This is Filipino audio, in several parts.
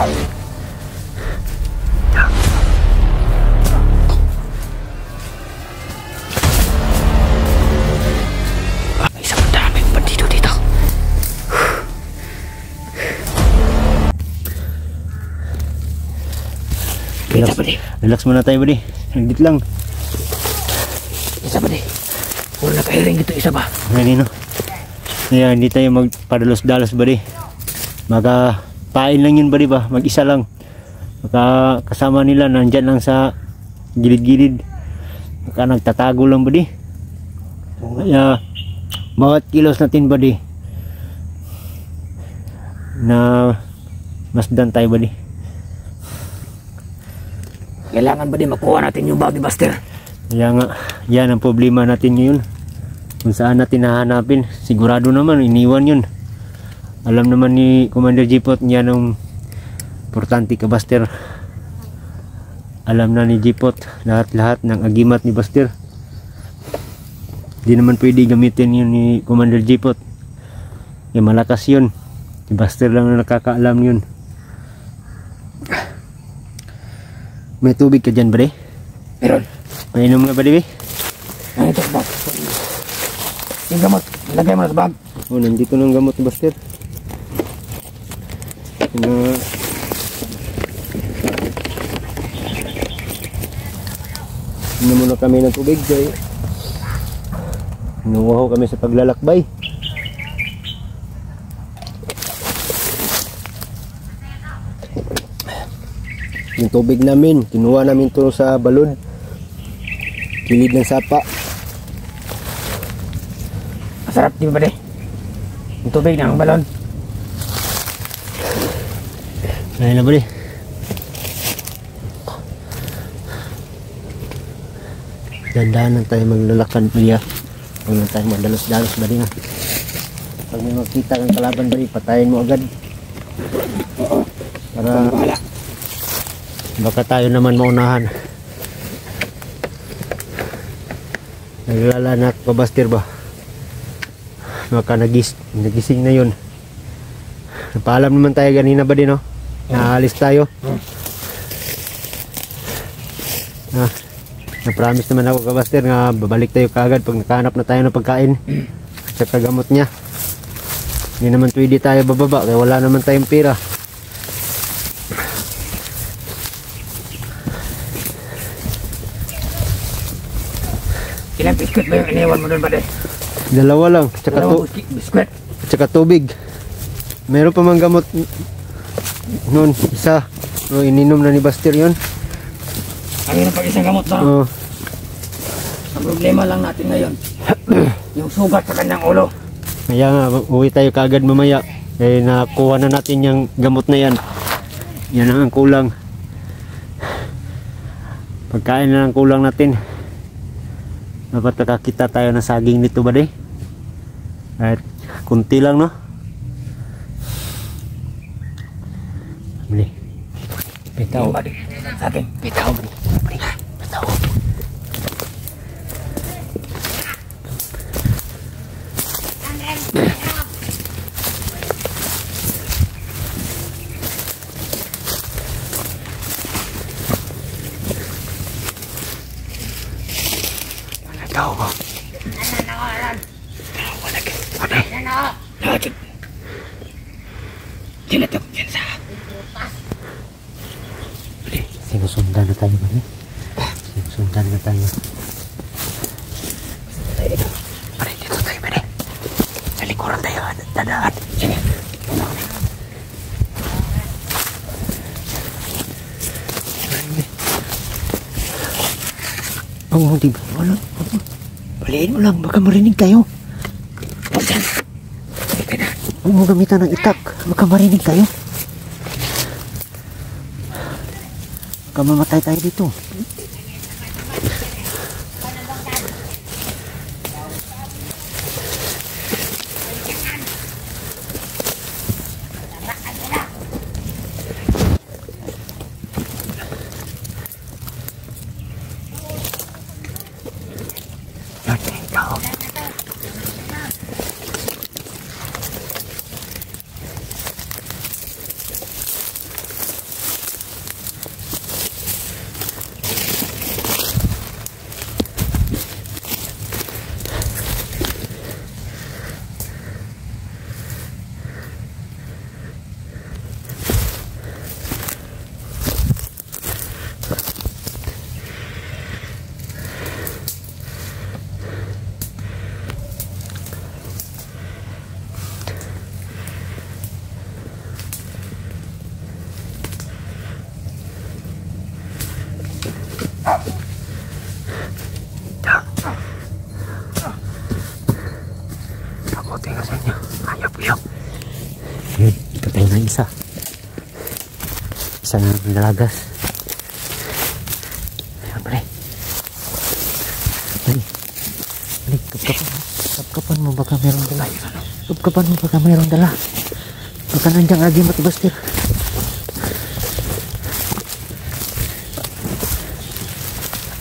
Isang daming bandido dito. Relax, relax muna tayo, buddy. Higit lang. Isa ba di? Puro nakahiring dito isa ba? Ganino. Kaya hindi tayo magpadalos-dalos, buddy. Pain lang yun, buddy ba? Mag-isa lang. Kasama nila nandyan lang sa gilid-gilid. Nagtatago lang, buddy. Kaya bawat kilos natin, buddy, na masdan tayo, buddy. Kailangan ba di makuha natin yung Bobby Buster? Kaya nga, yan ang problema natin ngayon. Kung saan natin hahanapin, sigurado naman iniwan yun. Alam naman ni Commander Jipot yan ang importante ka Buster. Alam na ni Jipot lahat-lahat ng agimat ni Buster. Di naman pwede gamitin yun ni Commander Jipot. Yung malakas yun, si Buster lang na nakakaalam yun. May tubig ka dyan, buddy? Meron. Mainom nga, buddy? Ano ito sa bag? Yung gamot, lagay mo na sa bag. Oh, nandito ng gamot ni Buster. Inom muna kami ng tubig, guys. Inuwaho kami sa paglalakbay. Yung tubig namin, kinuha namin ito sa balon, kilid ng sapa. Masarap di ba di? Yung tubig ng balon. Ayun na, buddy. Dandahan lang tayo maglalakad, buddy. Huwag lang tayo magdalos-dalos, buddy, nga. Pag may makita ng kalaban, buddy, patayin mo agad. Para baka tayo naman maunahan. Naglalanak pa, Buster ba? Baka nagising na yun. Napaalam naman tayo ganina ba din, no? Naalis tayo. Na-promise naman ako ka, Buster, nga babalik tayo kaagad pag nakahanap na tayo ng pagkain at saka gamot niya. Hindi naman pwede tayo bababa kaya wala naman tayong pera. Ilang biskuit ba yung iniwan mo doon ba di? Dalawa lang, tsaka biskuit. tsaka tubig. Meron pa mang gamot noon, isa. O, ininom na ni Buster yun. Ang pag isang gamot ba? O, Ang problema lang natin ngayon, yung sugat sa kanyang ulo. kaya nga, uwi tayo kaagad mamaya. Eh, nakuha na natin yung gamot na yan. Yan ang kulang. Pagkain na ang kulang natin. Dapat nakakita tayo ng saging nito ba di? Kahit kunti lang, no? Bili. Bitaw. Saging. Bitaw. Bitaw. Tahu ba? Lagi. Sila ito. Yan sa. Sinusundan na tayo ba? Sinusundan na tayo. Pare, dito tayo ba? Sa likuran tayo. Dadaan. Sige. Oh, di ba? Wala. Baliin mo lang, baka marinig tayo. Huwag yan. Huwag mo gamitan ng itak, baka marinig tayo. Baka mamatay tayo dito. Isa na dalagas. Ayan, pre. Balik, kapkapan mo baka meron dala. Kapkapan mo baka meron dala. Baka nandiyan lagi matibastir.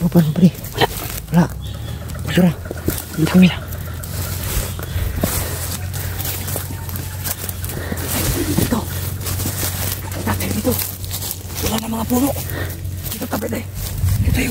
Kapkapan mo, pre. Wala. Basura. Dito mo. Dito. Wala na mga puno. Dito tabi na eh. Dito tayo.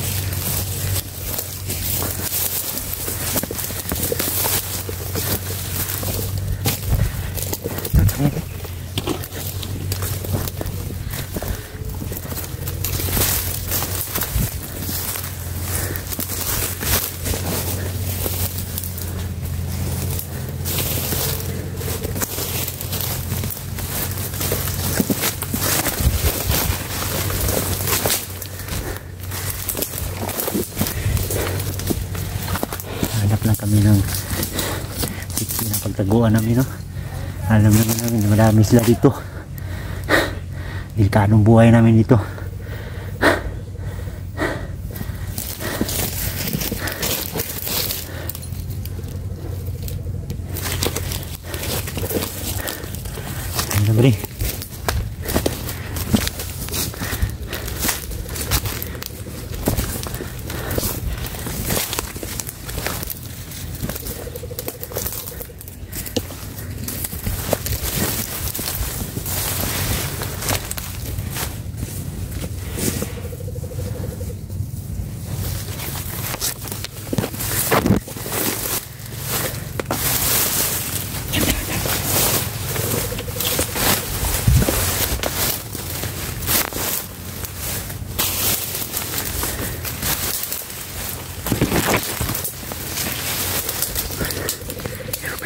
Hanap lang kami ng pagtaguan namin, no? Alam naman namin na madami sila dito. Delikadong buhay namin dito. Ano ba rin?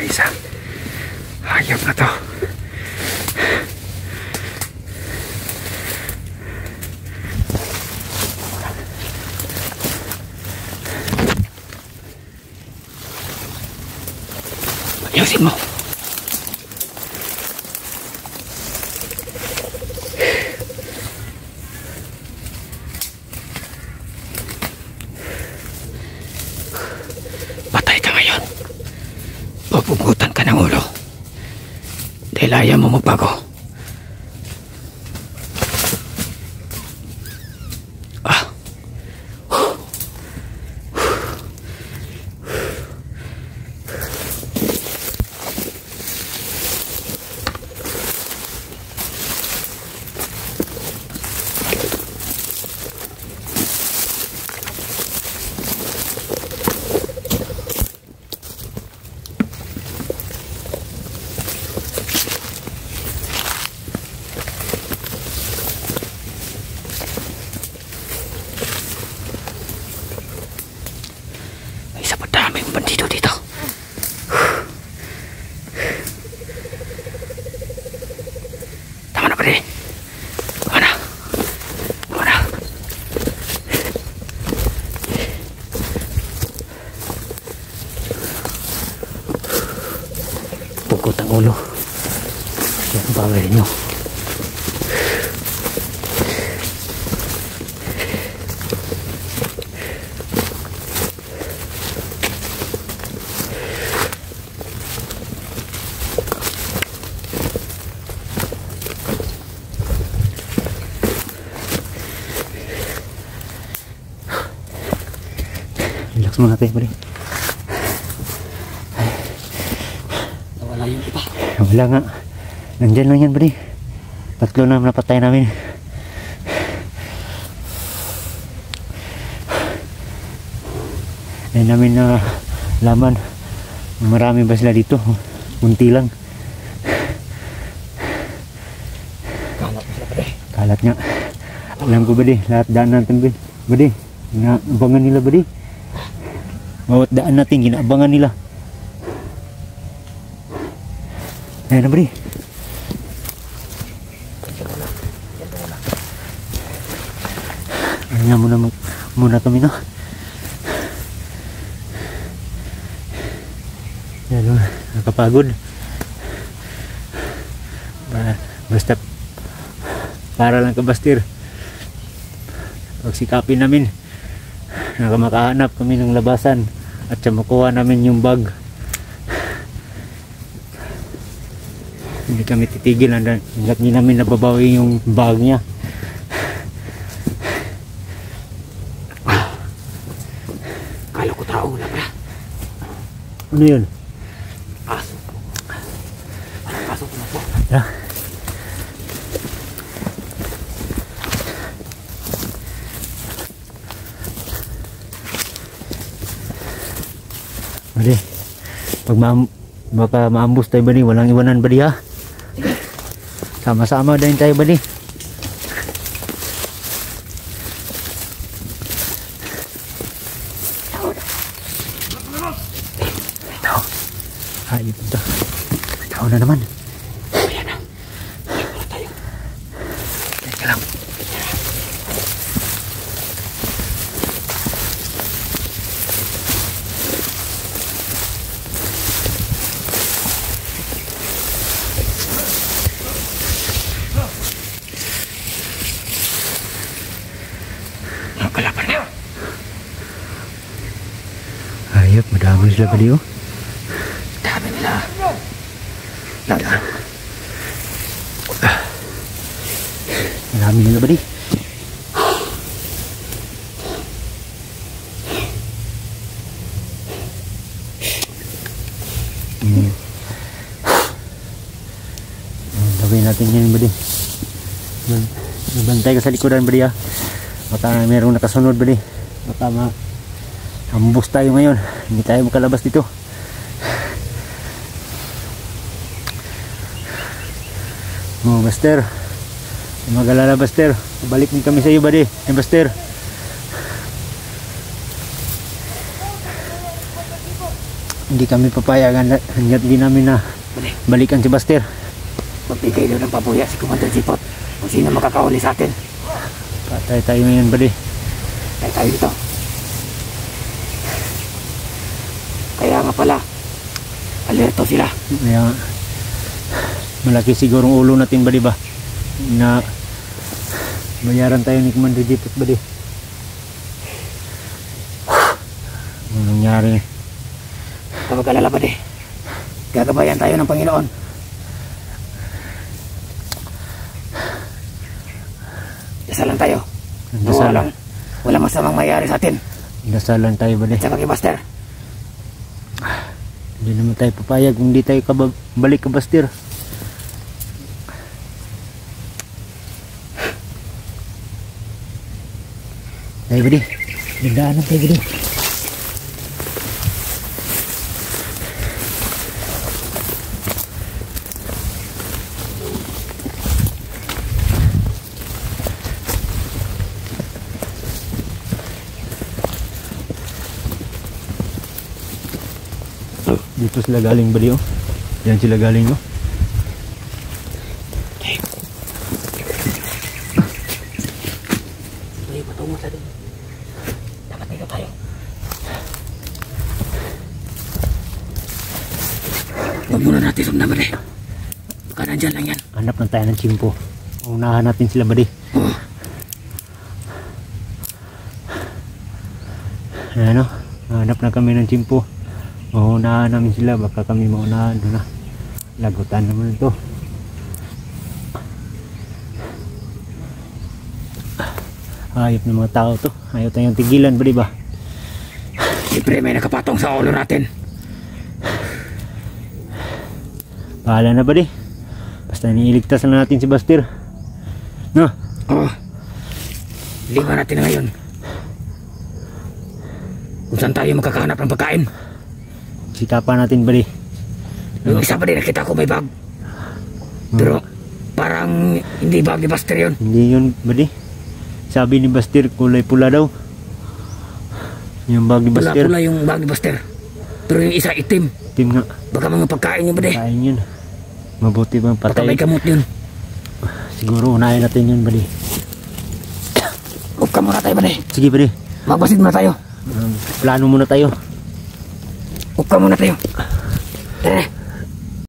Isa. Hayop na to. Ayusin mo. Patay ka ngayon. Pupugutan ka ng ulo dahil ayaw mo magbago. Isa pa daming bandido dito. Tama na, pare. Tama na. Tama na. Pugot ang ulo. Yan ang bawal nyo. Relax muna tayo, pre. Nawala yung iba. Wala nga. Nandyan lang yan, pre. Tatlo na napatay namin. Ayun namin na laman. Marami ba sila dito? Kunti lang. Kalat sila, pare. Kalat nga. Alam ko ba di, lahat daan natin ba di, inaabangan nila ba di? Bawat daan natin, ginaabangan nila. Ayan na ba di? Ayan muna kami, no? Ayan, nakapagod. Basta para lang kabastir. Pagsikapin namin na makahanap kami ng labasan at siya makuha namin yung bag. Hindi kami titigil hanggat hindi namin nababawi yung bag niya. Kala ko tao na pala. Ano yun? Aso. Pasok na po. Yeah. Bali, pag baka maambus tayo bali, walang iwanan bali ha. Sama-sama din tayo bali. Hayop ito. Tao na naman. Ayan na. Wala tayo. Teka lang. Kalaban na. Hayop, madami sila bali oh. Dami nila. Lala. Marami nila bali. Gawin natin yan bali. Nabantay ka sa likodan bali ha. Baka mayroong nakasunod bali. Baka ambus tayo ngayon. Hindi tayo makalabas dito. Oh, Buster. Magalala, Buster. Balik din kami sa iyo, buddy. Buster. Hindi kami papayagan hanggat di namin na balikan si Buster. Magbigay daw ng pabuya si Commander Jipot kung sino makakahuli sa atin. Patay tayo ngayon, buddy. Kaya tayo dito. Kaya nga pala, alerto sila. Kaya malaki sigurong ulo natin, buddy ba? Na bayaran tayo ni Commander Jipot, buddy. Ano nangyari? Kapag alala ba di, gagabayan tayo ng Panginoon. Dasalan tayo. Dasalan. Walang masamang mayari sa atin. Dasalan tayo, buddy. At saka kay Buster. Hindi naman tayo papayag kung di tayo balik ka, Buster. Tayo, buddy. Nagdaanan tayo, buddy. Dito sila galing, buddy, oh. Diyan sila galing, oh. Tayo patungo sa doon. Dapat dito tayo. Huwag muna natin sundan, buddy. Baka nandyan lang yan. Hanap lang tayo ng chimpo. Unahan natin sila, buddy. Ayan, oh. Hanap na kami ng chimpo. Maunahan namin sila, baka kami maunahan doon na. Lagutan naman ito. Hayop ng mga tao to. Ayaw tayong tigilan, ba diba? Siyempre may nakapatong sa ulo natin. Bahala na, buddy. Basta niiligtas na natin si Buster. No? Oo. Lima natin na ngayon. Kung saan tayo makakahanap ng pagkain. Sikapan natin, buddy. Yung isa pa din nakita ko may bag. Pero parang hindi bag ni Buster yun. Hindi yun, buddy. Sabi ni Buster, kulay pula daw. Yung bag ni Buster. Pula yung bag ni Buster. Pero yung isa itim. Itim nga. Baka mga pagkain yun, buddy. Kain yun. Mabuti bang Baka patay. may kamot yun. Siguro unahin natin yun, buddy. Huwag ka muna tayo, buddy. Sige, buddy. Magbasid muna tayo. Plano muna tayo. Huwag ka muna tayo. Tara.